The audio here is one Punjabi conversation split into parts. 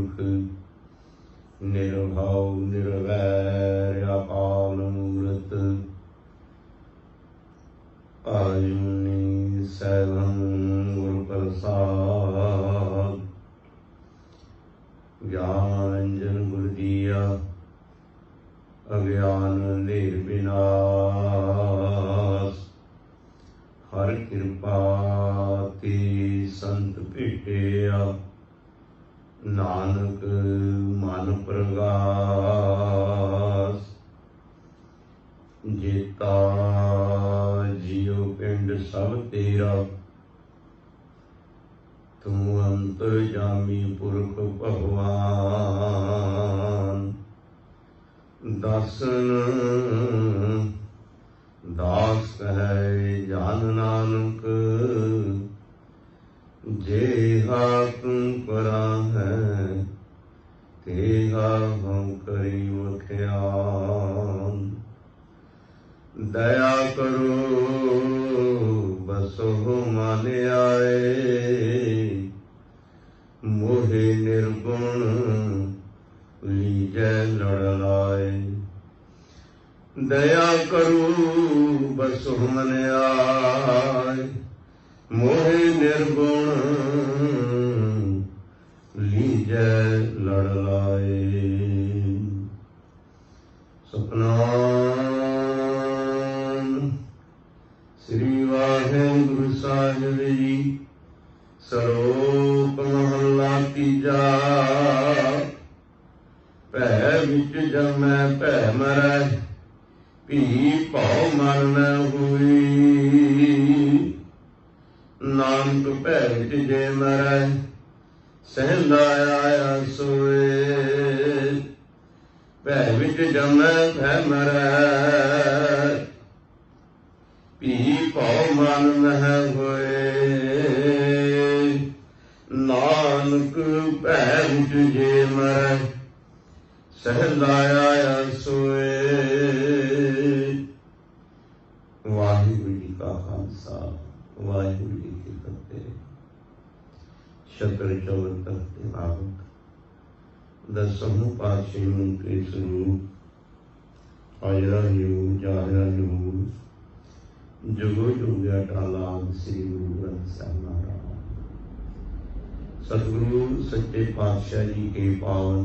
पुरख निर्भव निर्वैर अकाल मूरत आयुनि सैभं गुरु प्रसाद ज्ञानंजन गुरु दिया अज्ञान अंधेर विनाश हर कृपा ते संत भेटिया नानक मन प्रगास जेता जियो पिंड सब तेरा तू अंतरजामी पुरख भगवान दर्शन दास कहे जान नानक जेहा तुम करा है तेहा हम करी वख्यान दया करो बसो मान आए मोहे निर्गुण लीजै लड़ लाए दया करो बसो मन आए मोहे निर्गुण लीजै लड़ लाए सतनाम श्री वाहिगुरु साहिब जी सलोक महला तीजा भै विच जमै भै मरै भी भाव मन न होई नानक भै विच जे मरै सहंदा आया सोए भै विच जमै भै मरै भी भाव मन न होए नानक भै विच जे मरै सहंदा आया सोए। वाहिगुरु जी का खालसा वाहिगुरु जी की फतेह। शतर चौर करते आवक दसमों पातशाही के स्वरूप हाजरा योग जाहिरा योग जुगो जुग अटाला श्री गुरु ग्रंथ साहिब महाराज सतगुरु सच्चे पातशाह जी के पावन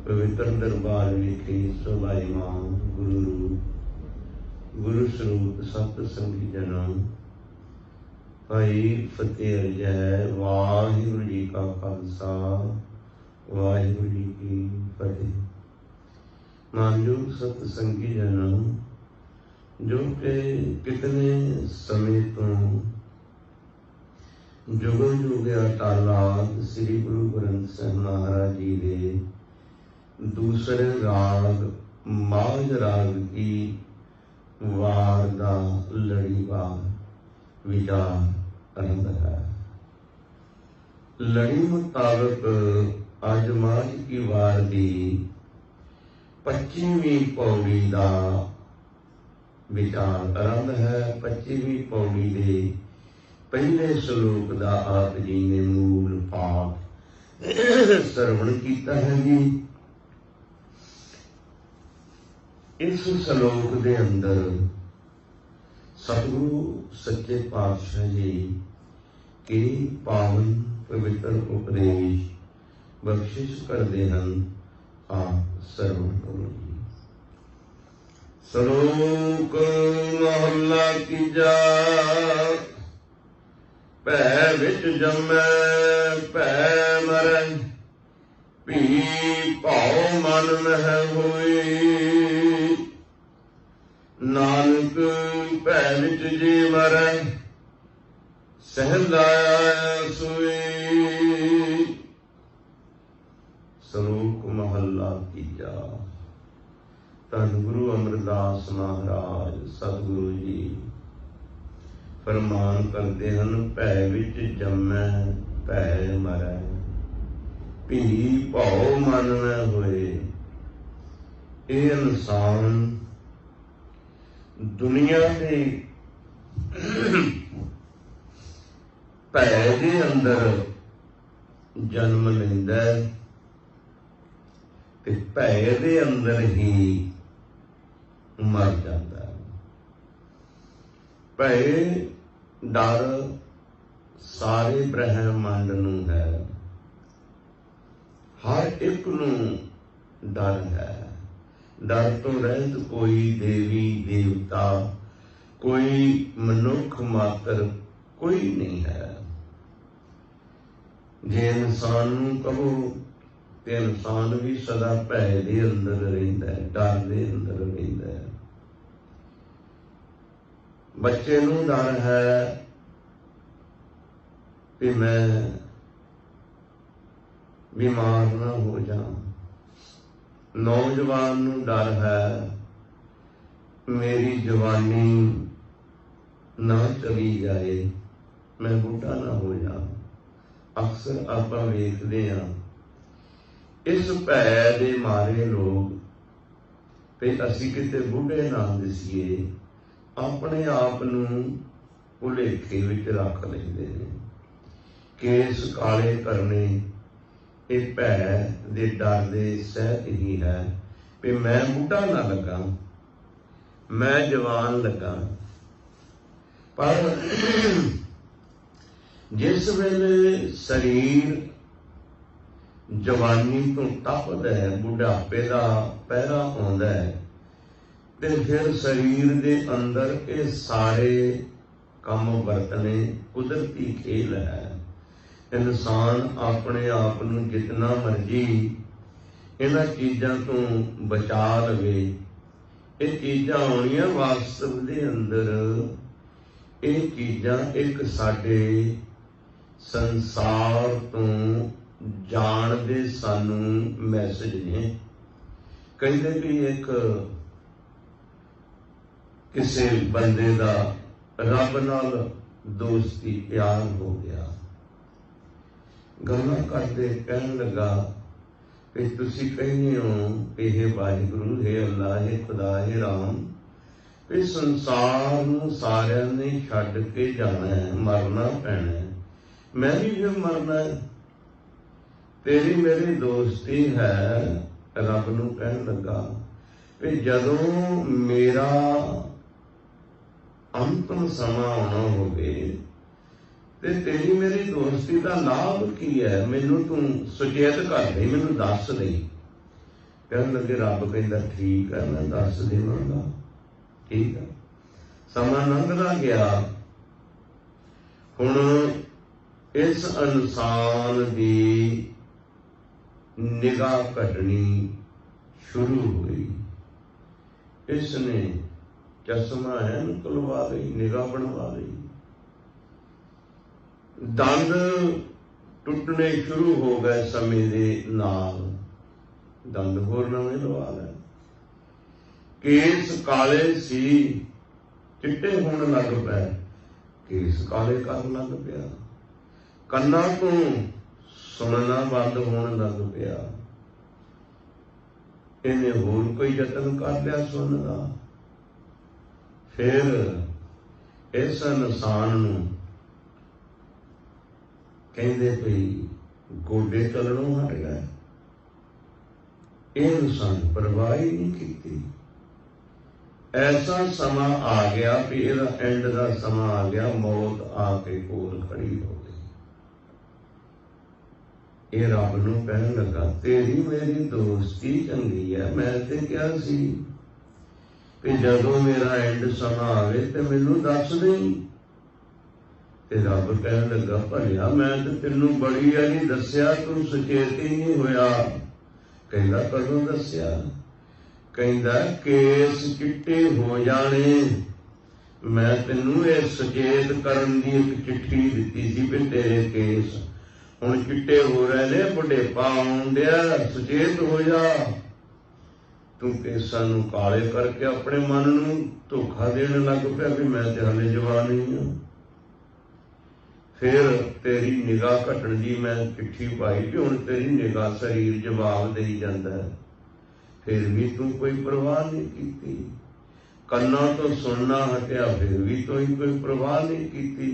पवित्र दरबार विखे सुभाईमान गुरु रूप गुरु स्वरूप सत संगी जना भाई फतेह जय वाहिगुरु जी का खालसा वाहिगुरु जी की फतेह। मानयोग सत संगी जन जो कि कितने समय तो जुगो जुग अटाला श्री गुरु ग्रंथ साहिब महाराज जी के दूसरे राग माझ राग की वार दा लड़ीवार विचार करद है। लड़ी मुताबिक अज माझ की वार की 25वीं पौड़ी का विचार करद है। 25वीं पौड़ी के पहले श्लोक का आप जी ने मूल पाठ श्रवण किया है जी। इस श्लोक के अंदर सतगुरु सच्चे पातशाह जी के पावन पवित्र उपदेश बख्शिश करते हैं। आप श्रवण करो जी। श्लोक महला तीजा भै विच जमै भै मरै भी भाव मन न होई नानक भै विच जे मरै सहंदा सोई। श्लोक महला तीजा। धन गुरु अमरदास महाराज सतगुरु जी फरमान करते हैं भै विच जमै भै मरै भी भाव मन न होए। ये इंसान दुनिया के भै दे अंदर जन्म लैंदा ते भय दे अंदर ही मर जाता है। भय डर सारे ब्रह्मांड नूं है, हर एक नूं डर है। डर तो रहित कोई देवी देवता, कोई मनुख मात्र कोई नहीं है। जे इंसान नूं कहो ते इंसान भी सदा भय दे अंदर रहिंदा है, डर दे अंदर रहिंदा है। बच्चे नूं डर है कि मैं बीमार ना हो जाऊं, नौजवान नूं डर है मेरी जवानी ना चली जाए, मैं बूढ़ा ना हो जाऊं। अक्सर आपां वेखदे हां इस भै दे मारे लोग ते असीं किते बूढ़े ना दिसीए अपने आप नूं भुलेखे विच रख लैंदे ने। केस काले करने ये भै दे डर दे सहत ही है कि मैं बूढ़ा ना लगा, मैं जवान लगा। पर जिस वेले शरीर जवानी तो तपदा है, बुढ़ापे का पहरा आउंदा है, ते फिर शरीर दे अंदर ये सारे काम वरतने कुदरती खेल है। इंसान अपने आप नूं जितना मर्जी इन्हां चीज़ां तो बचा लवे, ये चीज़ां आउणियां वास्तव दे अंदर। ये चीज़ां एक साडे संसार तो जाण दे सानू मैसेज ने। कहते भी एक किसी बंदे दा रब नाल दोस्ती प्यार हो गया, गल्लां करते कहन लगा कि तुसीं कहने हो कि हे वाहिगुरू, हे अल्लाह, हे खुदा, हे राम, इस संसार नूं सारिआं ने छड्ड के जाना है, मरना पैना है, मैं भी फिर मरना है, तेरी मेरी दोस्ती है। रब नूं कहन लगा कि जदों मेरा अंतिम समा आना होवे ते तेरी मेरी दोस्ती का लाभ की है, मैनू तू सुचेत कर दे, मैनू दस दे। कहन लगे रब कहंदा ठीक है, मैं दस देवांगा। ठीक है, समा लंघदा गया। हुण इस इंसान की निगाह घटनी शुरू हुई। इसने चश्मा है निकलवा ली, निगाह बनवा ली। दंद टुटने शुरू हो गए समय दे नाल, दंद होर नवें लवा लए। केस काले सी चिट्टे होण लग पए, केस काले करन लग पिया। कन्नां तो सुनना बंद होण लग पिया। इन्हें होर कोई यतन कर लिया सुनने का। फिर इस इंसान नूं कहंदे पई गोडे चलणों हट गए। ये इंसान परवाह ही नहीं की। ऐसा समा आ गया कि इहदा एंड का समा आ गया, मौत आके कोल खड़ी हो गई। ये रब नूं कहन लगा तेरी मेरी दोस्ती चंगी है, मैं ते क्या सी कि जदों मेरा एंड समा आवे ते मैनू दस दें। ते रब कहन लगा भलिया मैं तो तेनू बड़ी वारी दस्या, तू सुचेत ही नहीं होया। कहंदा कदों दस्या? कहंदा केस चिट्टे हो जाने, मैं तेनू ये सुचेत करन दी एक चिट्ठी दित्ती सी भी तेरे केस हुण चिट्टे हो रहे ने, बुढ़ेपा आउण दिया, सुचेत हो जा। तू केसां नूं काले करके अपने मन नूं धोखा देण लग पिया भी मैं ते हाले जवान ही हां। फिर तेरी निगाह घटण दी मैं चिट्ठी पाई कि हुण तेरी निगाह शरीर जवाब देई जांदा है, फिर भी तू कोई परवाह नहीं की। कन्नां तो सुनना हटिया, फिर भी तू कोई परवाह नहीं की।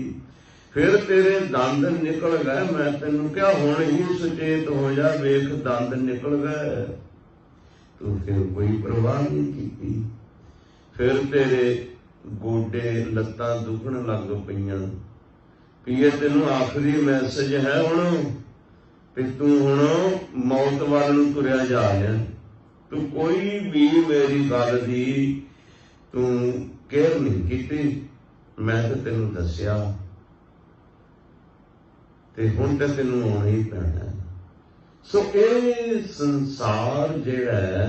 फिर तेरे दंद निकल गए। मैं तेनू क्या हुण ही सुचेत हो जा, वेख दंद निकल गए। तू फिर कोई परवाह नहीं की। फिर तेरे गोडे लत्तां दुखण लग पईयां। भी ये तेनू आखिरी मैसेज है हुण भी तू हुण मौत वाल नूं तुरिया जा रहा। तू कोई भी मेरी गल दी तू केयर नहीं की। मैं तो तेनू दसिया ते हुण ते तेनू आउणा ही पैना। सो ये संसार जिहड़ा है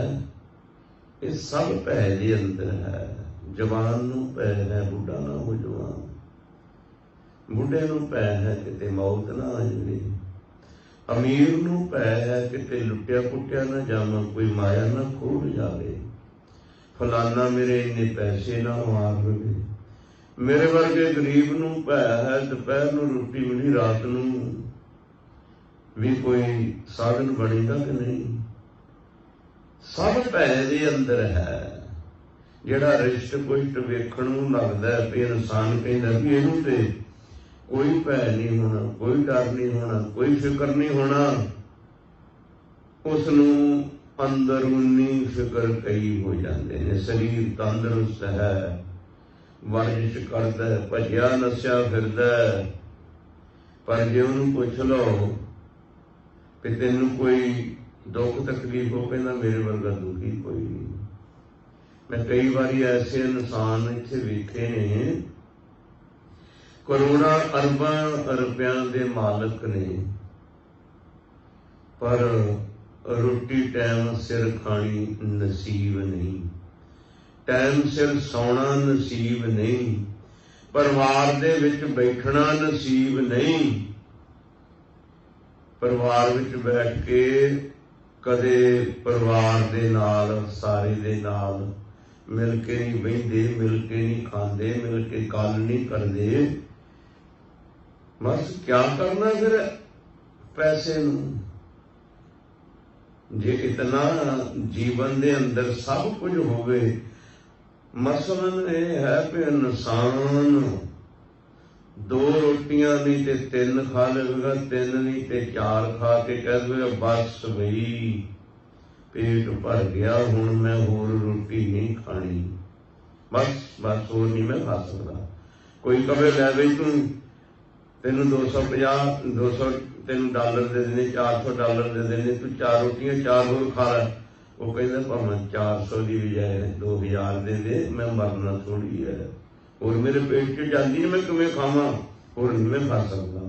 ये सब भै दे अंदर है। जवान नूं भै है बुढ़ा ना हो जावां, बुढ़े नूं भै है किते मौत ना आ जावे, अमीर नूं भै है किते लुटिया पुटिया ना जावां, कोई माया ना खोड़ जावे, फलाना मेरे इन्ने पैसे ना मार लवे। मेरे वर्गे गरीब नूं भै है दोपहर नूं रोटी मिली, रात नूं भी कोई साधन बनेगा कि नहीं। सब भै दे अंदर है। जिहड़ा रिश्त पुष्ट वेखण नूं लगदा है भी इंसान कहंदा भी इहनूं ते कोई भै नहीं होना, कोई डर नहीं होना, कोई फिक्र नहीं होना, उसनूं अंदरूनी फिक्र कई हो जाते हैं। शरीर तंदुरुस्त है, वर्जिश करदा है, भजिया नसिया फिरदा है, पर जे उहनूं पुछ लो कि तैनूं कोई दुख तकलीफ हो, कहंदा मेरे वर्गा दुखी कोई नहीं। मैं कई बारी ऐसे इंसान इत्थे वेखे ने करोड़ां अरबां रुपया के मालक ने, पर रोटी टाइम सिर खानी नसीब नहीं, टाइम सिर सौना नसीब नहीं, परिवार दे विच बैठना नसीब नहीं। परिवार विच बैठ के कदे परिवार दे नाल सारे दे नाल मिल के नहीं बहिंदे, मिल के नहीं खांदे, मिल के गल नहीं करदे। बस क्या करना फिर पैसे नूं। जे इतना जीवन दे अंदर सब कुछ होवे, मसलन यह है कि इंसान दो रोटियां नहीं ते तीन खा लेगा, तीन नहीं ते चार खा के कह देगा बस बई पेट भर गया, हुण मैं होर रोटी नहीं खानी, बस बस होर नहीं मैं खा सकता। कोई कहे लै बई तू तेन $250 तेन डॉलर दे देने, $400 दे देने, तू 4 रोटियां 4 होर खा लै। वो कहता भावें 400 की बजाय 2000 दे दे, मैं मरना थोड़ी है, और मेरे पेट च जाती है, मैं किवें खावां, होर नहीं मैं खा सकता।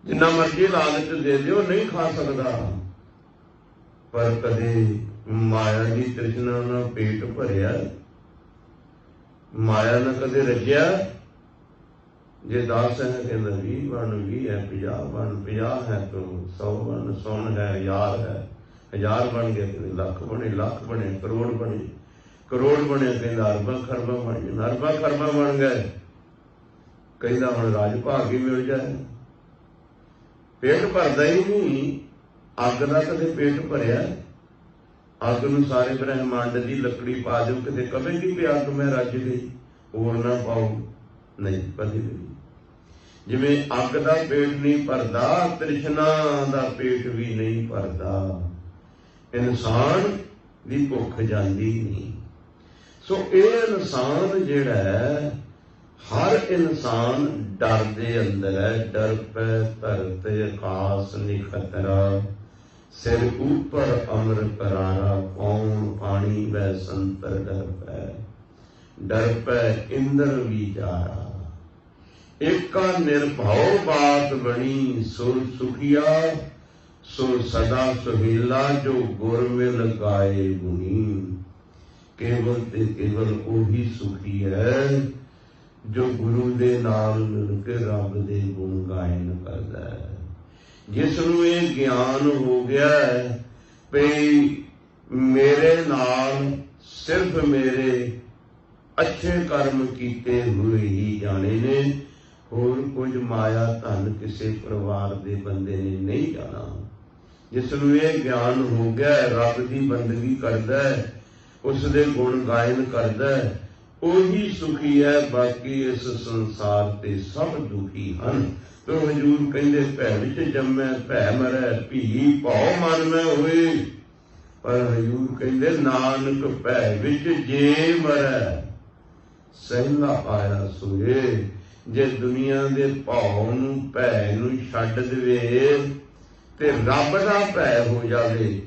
जिन्ना मर्जी लालच दे दो नहीं खा सकता। पर कदे माया की तृष्णा ना पेट भरिया, माया ना कदे रजिया। जे 10 है कहता 20 बन, 20 है 50 बन, 50 है तो 100 बन, 100 है 1000 है, 1000 बन गया कहते लख बने, लख बने करोड़ बने, करोड़ बने कहता अरबा खरबा बन गए, अरबा खरबा बन गए कहता हुण राज भाग ही मिल जाए। पेट भरदा ही नहीं। अग का कदे पेट भरिया? अग नूं सारे ब्रह्मांड की लकड़ी पा दो, किते कवेगी भी अग मैं रज गई, होर ना पाओ, नहीं कभी भी। जिवें अग का पेट नहीं भरदा, तृष्णा का पेट भी नहीं भरदा, इंसान की भुख जाती नहीं। सो ये इंसान जिहड़ा है, हर इंसान डर दे अंदर है। डर पै धरत आकाश निखतरा, सिर ऊपर अमर करारा, पौन पानी वै संतर डर पै, डर पै इंद्र विचारा। एका निर्भव बात बनी, सुर सुखिया सुर सदा सुहेला, जो गुर मिल गाए गुणी। केवल ते केवल ओही सुखी है जो गुरु दे नाल मिल के रब दे गुण गायन करदा है। जिसनूं ये ज्ञान हो गया है भई मेरे नाल सिर्फ मेरे अच्छे कर्म कीते हुए ही जाने ने, होर कुछ माया धन किसी परिवार के बंदे ने नहीं जाना। जिसनूं ये ज्ञान हो गया है, रब की बंदगी करदा है, उसदे गुण गायन करदा है, ਉਹੀ ਸੁਖੀ ਹੈ, ਬਾਕੀ ਇਸ ਸੰਸਾਰ ਤੇ ਸਭ ਦੁਖੀ ਹਨ। ਤੋ ਹਜ਼ੂਰ ਕਹਿੰਦੇ ਭੈ ਵਿੱਚ ਜੰਮੈ ਭੈ ਮਰੈ, ਭੀ ਭਉ ਮਨ ਮੈਂ ਹੋਏ। ਪਰ ਹਜ਼ੂਰ ਕਹਿੰਦੇ ਨਾਨਕ ਭੈ ਵਿੱਚ ਜੇ ਮਰੈ, ਸਹਿਲਾ ਆਇਆ ਸੋਏ। ਜੇ ਦੁਨੀਆ ਦੇ ਭਾਉ ਨੂੰ ਭੈ ਨੂੰ ਛੱਡ ਦੇਵੇ ਤੇ ਰੱਬ ਦਾ ਭੈ ਹੋ ਜਾਵੇ,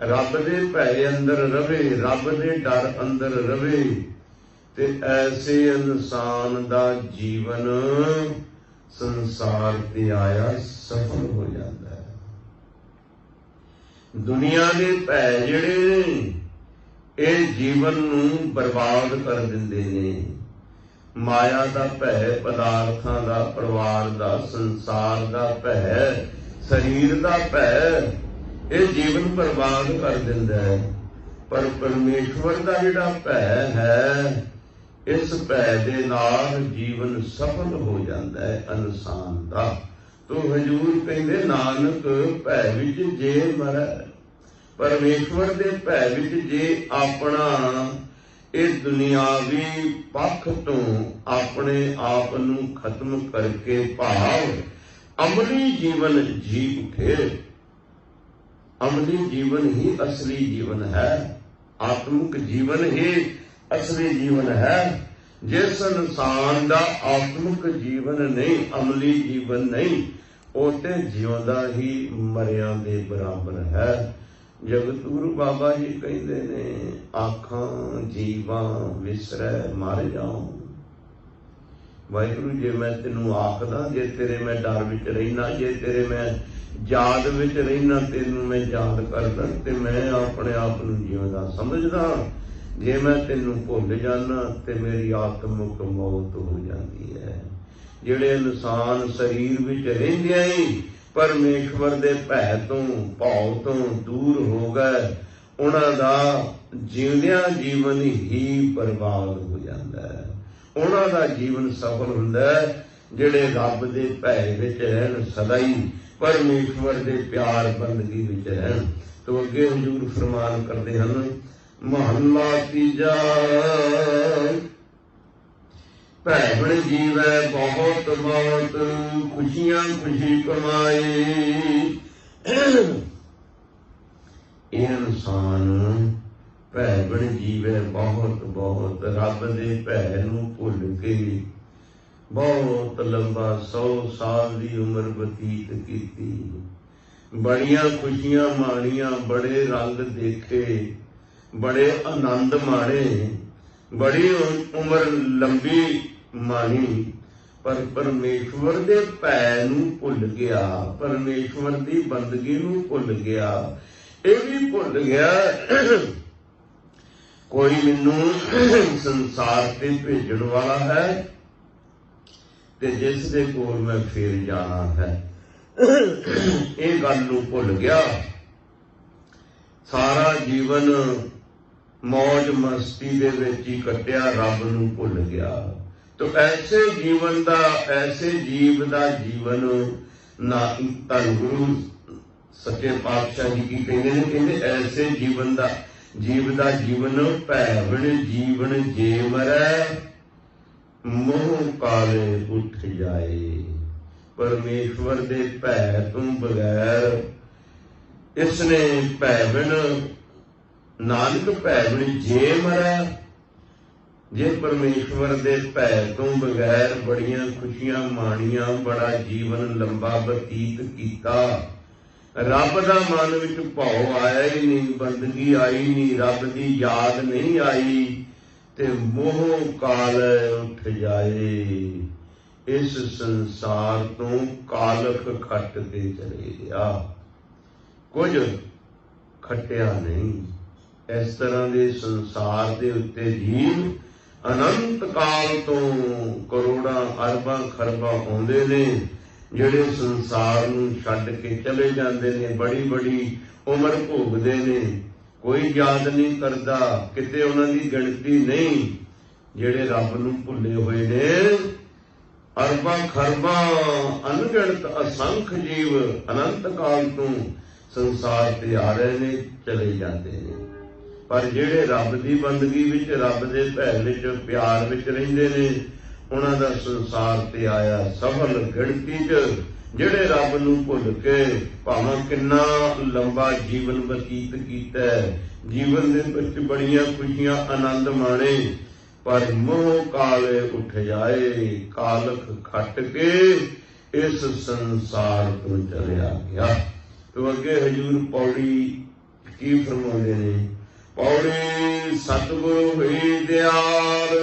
ਰੱਬ ਦੇ ਭੈ ਅੰਦਰ ਰਵੇ, ਰੱਬ ਦੇ ਡਰ ਅੰਦਰ ਰਵੇ, ਤੇ ਐਸੇ ਇਨਸਾਨ ਦਾ ਜੀਵਨ ਸੰਸਾਰ ਤੇ ਆਇਆ ਸਫਲ ਹੋ ਜਾਂਦਾ ਹੈ। ਦੁਨੀਆ ਦੇ ਭੈ ਜਿਹੜੇ ਨੇ ਇਹ ਜੀਵਨ ਨੂੰ ਬਰਬਾਦ ਕਰ ਦਿੰਦੇ ਨੇ। ਮਾਇਆ ਦਾ ਭੈ, ਪਦਾਰਥਾਂ ਦਾ, ਪਰਿਵਾਰ ਦਾ, ਸੰਸਾਰ ਦਾ ਭੈ, ਸਰੀਰ ਦਾ ਭੈ, ਇਹ ਜੀਵਨ ਬਰਬਾਦ ਕਰ ਦਿੰਦਾ ਹੈ। ਪਰ ਪਰਮੇਸ਼ਵਰ ਦਾ ਜਿਹੜਾ ਭੈ ਹੈ, ਇਸ ਭੈ ਦੇ ਨਾਲ ਜੀਵਨ ਸਫਲ ਹੋ ਜਾਂਦਾ ਹੈ ਇਨਸਾਨ ਦਾ। ਤੋ ਹਜ਼ੂਰ ਕਹਿੰਦੇ ਨਾਨਕ ਭੈ ਵਿੱਚ ਜੇ ਮਰੈ, ਪਰਮੇਸ਼ਵਰ ਦੇ ਭੈ ਵਿੱਚ ਜੇ ਆਪਣਾ ਇਹ ਦੁਨਿਆਵੀ ਪੱਖ ਤੋਂ ਆਪਣੇ ਆਪ ਨੂੰ ਖਤਮ ਕਰਕੇ ਭਾਵ ਅਮਲੀ ਜੀਵਨ ਜੀ ਉਠੇ। ਅਮਲੀ ਜੀਵਨ ਹੀ ਅਸਲੀ ਜੀਵਨ ਹੈ, ਆਤਮਿਕ ਜੀਵਨ ਹੀ ਅਸਲੀ ਜੀਵਨ ਹੈ। ਜਿਸ ਇਨਸਾਨ ਦਾ ਆਤਮਿਕ ਜੀਵਨ ਨਹੀਂ, ਅਮਲੀ ਜੀਵਨ ਨਹੀਂ, ਉਹ ਤੇ ਜਿਉਂਦਾ ਹੀ ਮਰਿਆਂ ਦੇ ਬਰਾਬਰ ਹੈ। ਜਗਤ ਗੁਰੂ ਬਾਬਾ ਜੀ ਕਹਿੰਦੇ ਨੇ, ਆਖਾਂ ਜੀਵਾਂ ਵਿਸਰੈ ਮਰ ਜਾਉ। ਵਾਹਿਗੁਰੂ ਜੇ ਮੈਂ ਤੈਨੂੰ ਆਖਦਾ, ਜੇ ਤੇਰੇ ਮੈਂ ਡਰ ਵਿੱਚ ਰਹਿਣਾ, ਜੇ ਤੇਰੇ ਮੈਂ ਯਾਦ ਵਿੱਚ ਰਹਿਣਾ, ਤੈਨੂੰ ਮੈਂ ਯਾਦ ਕਰਦਾ ਤੇ ਮੈਂ ਆਪਣੇ ਆਪ ਨੂੰ ਜਿਉਂਦਾ ਸਮਝਦਾ। ਜੇ ਮੈਂ ਤੈਨੂੰ ਭੁੱਲ ਜਾਣਾ ਤੇ ਮੇਰੀ ਆਤਮਿਕ ਮੌਤ ਹੋ ਜਾਂਦੀ ਹੈ। ਜਿਹੜੇ ਇਨਸਾਨ ਸਰੀਰ ਵਿੱਚ ਰਹਿੰਦਿਆਂ ਹੀ ਪਰਮੇਸ਼ਵਰ ਦੇ ਭੈ ਤੋਂ, ਭਾਵ ਤੋਂ ਦੂਰ ਹੋ ਗਏ, ਉਹਨਾਂ ਦਾ ਜਿਉਂਦਿਆਂ ਜੀਵਨ ਹੀ ਬਰਬਾਦ ਹੋ ਜਾਂਦਾ ਹੈ। ਉਹਨਾਂ ਦਾ ਜੀਵਨ ਸਫਲ ਹੁੰਦਾ ਹੈ ਜਿਹੜੇ ਰੱਬ ਦੇ ਭੈ ਵਿੱਚ ਰਹਿਣ, ਸਦਾ ਹੀ ਪਰਮੇਸ਼ਵਰ ਦੇ ਪਿਆਰ ਬੰਦਗੀ ਵਿੱਚ ਰਹਿਣ। ਤੋਂ ਅੱਗੇ ਹਜ਼ੂਰ ਫਰਮਾਨ ਕਰਦੇ ਹਨ, ਮਹੱਲਾ ਤੀਜਾ। ਭੈਣ ਜੀਵੈ ਬਹੁਤ ਬਹੁਤ, ਖੁਸ਼ੀਆਂ ਖੁਸ਼ੀ ਕਮਾਏ। ਇਹ ਇਨਸਾਨ ਭੈਣ ਜੀਵੈ ਬਹੁਤ ਬਹੁਤ, ਰੱਬ ਦੇ ਭੈ ਨੂੰ ਭੁੱਲ ਕੇ ਬਹੁਤ ਲੰਬਾ 100 ਸਾਲ ਦੀ ਉਮਰ ਬਤੀਤ ਕੀਤੀ, ਬੜੀਆਂ ਖੁਸ਼ੀਆਂ ਮਾਣੀਆਂ, ਬੜੇ ਰੰਗ ਦੇਖੇ, ਬੜੇ ਆਨੰਦ ਮਾਣੇ, ਬੜੀ ਉਮਰ ਲੰਬੀ ਮਾਣੀ, ਪਰ ਪਰਮੇਸ਼ਵਰ ਦੇ ਭੈ ਨੂੰ ਭੁੱਲ ਗਿਆ, ਪਰਮੇਸ਼ਵਰ ਦੀ ਬੰਦਗੀ ਨੂੰ ਭੁੱਲ ਗਿਆ। ਇਹ ਵੀ ਭੁੱਲ ਗਿਆ ਕੋਈ ਮੈਨੂੰ ਸੰਸਾਰ ਤੇ ਭੇਜਣ ਵਾਲਾ ਹੈ ਤੇ ਜਿਸ ਦੇ ਕੋਲ ਮੈਂ ਫੇਰ ਜਾਣਾ ਹੈ। ਇਹ ਗੱਲ ਨੂੰ ਭੁੱਲ ਗਿਆ। ਸਾਰਾ ਜੀਵਨ ਮੌਜ ਮਸਤੀ ਦੇ ਵਿੱਚ ਹੀ ਕੱਟਿਆ, ਰੱਬ ਨੂੰ ਭੁੱਲ ਗਿਆ। ਤੋ ਐਸੇ ਜੀਵਨ ਦਾ, ਐਸੇ ਜੀਵ ਦਾ ਜੀਵਨ ਨਾ, ਧੰਨ ਗੁਰੂ ਸੱਚੇ ਪਾਤਸ਼ਾਹ ਜੀ ਕੀ ਕਹਿੰਦੇ ਨੇ, ਕਹਿੰਦੇ ਐਸੇ ਜੀਵਨ ਦਾ, ਜੀਵ ਦਾ ਜੀਵਨ ਭੈਵਣ ਜੀਵਨ ਜੇ ਮਰੈ, ਮੋਹ ਕਾਲੇ ਉੱਠ ਜਾਏ। ਪਰਮੇਸ਼ਵਰ ਦੇ ਭੈ ਤੋਂ ਬਗੈਰ ਇਸਨੇ ਭੈਵਣ, ਨਾਨਕ ਭੈਵਣ ਜੇ ਮਰੈ। ਜੇ ਪਰਮੇਸ਼ਵਰ ਦੇ ਭੈ ਤੋਂ ਬਗੈਰ ਬੜੀਆਂ ਖੁਸ਼ੀਆਂ ਮਾਣੀਆਂ, ਬੜਾ ਜੀਵਨ ਲੰਬਾ ਬਤੀਤ ਕੀਤਾ, ਰੱਬ ਦਾ ਮਨ ਵਿੱਚ ਭਾਉ ਆਇਆ ਹੀ ਨਹੀਂ, ਬੰਦਗੀ ਆਈ ਨਹੀਂ, ਰੱਬ ਦੀ ਯਾਦ ਨਹੀਂ ਆਈ, ਤੇ ਮੋਹ ਕਾਲ ਉੱਠ ਜਾਏ। ਇਸ ਸੰਸਾਰ ਤੋਂ ਕਾਲਖ ਖੱਟ ਕੇ ਚਲੇ ਗਿਆ, ਕੁਝ ਖੱਟਿਆ ਨਹੀਂ। ਇਸ ਤਰ੍ਹਾਂ ਦੇ ਸੰਸਾਰ ਦੇ ਉੱਤੇ ਜੀਵ ਅਨੰਤ ਕਾਲ ਤੋਂ ਕਰੋੜਾਂ ਅਰਬਾਂ ਖਰਬਾਂ ਆਉਂਦੇ ਨੇ, ਜਿਹੜੇ ਸੰਸਾਰ ਨੂੰ ਛੱਡ ਕੇ ਚਲੇ ਜਾਂਦੇ ਨੇ, ਬੜੀ ਬੜੀ ਉਮਰ ਭੋਗਦੇ ਨੇ, ਕੋਈ ਯਾਦ ਨਹੀਂ ਕਰਦਾ, ਕਿਤੇ ਉਹਨਾਂ ਦੀ ਗਿਣਤੀ ਨਹੀਂ। ਜਿਹੜੇ ਰੱਬ ਨੂੰ ਭੁੱਲੇ ਹੋਏ ਨੇ, ਅਰਬਾਂ ਖਰਬਾਂ ਅਣਗਿਣਤ ਅਸੰਖ ਜੀਵ ਅਨੰਤ ਕਾਲ ਤੋਂ ਸੰਸਾਰ ਤੇ ਆ ਰਹੇ ਨੇ, ਚਲੇ ਜਾਂਦੇ ਨੇ। पर ਜਿਹੜੇ ਰੱਬ ਦੀ ਬੰਦਗੀ ਵਿੱਚ, ਰੱਬ ਦੇ ਭੈ ਵਿੱਚ, ਪਿਆਰ ਵਿੱਚ ਰਹਿੰਦੇ ਨੇ, ਉਹਨਾਂ ਦਾ ਸੰਸਾਰ ਤੇ ਆਇਆ ਸਫਲ ਗਿਣਤੀ 'ਚ। ਜਿਹੜੇ ਰੱਬ ਨੂੰ ਭੁੱਲ ਕੇ ਭਾਵੇਂ ਕਿੰਨਾ ਲੰਬਾ ਜੀਵਨ ਬਤੀਤ ਕੀਤਾ, ਜੀਵਨ ਦੇ ਵਿੱਚ ਬੜੀਆਂ ਖੁਸ਼ੀਆਂ ਆਨੰਦ ਮਾਣੇ, ਪਰ ਮੋਹ ਕਾਲੇ ਉੱਠ ਜਾਏ, ਕਾਲਖ ਖੱਟ ਕੇ ਇਸ ਸੰਸਾਰ ਤੋਂ ਚਲਿਆ ਗਿਆ। ਤੋ ਅੱਗੇ ਹਜ਼ੂਰ ਪੌੜੀ ਕੀ ਫਰਮਾਉਂਦੇ ਨੇ? ਪੌੜੀ ਸਤਿਗੁਰੂ ਹੋਈ ਦਿਆਲ,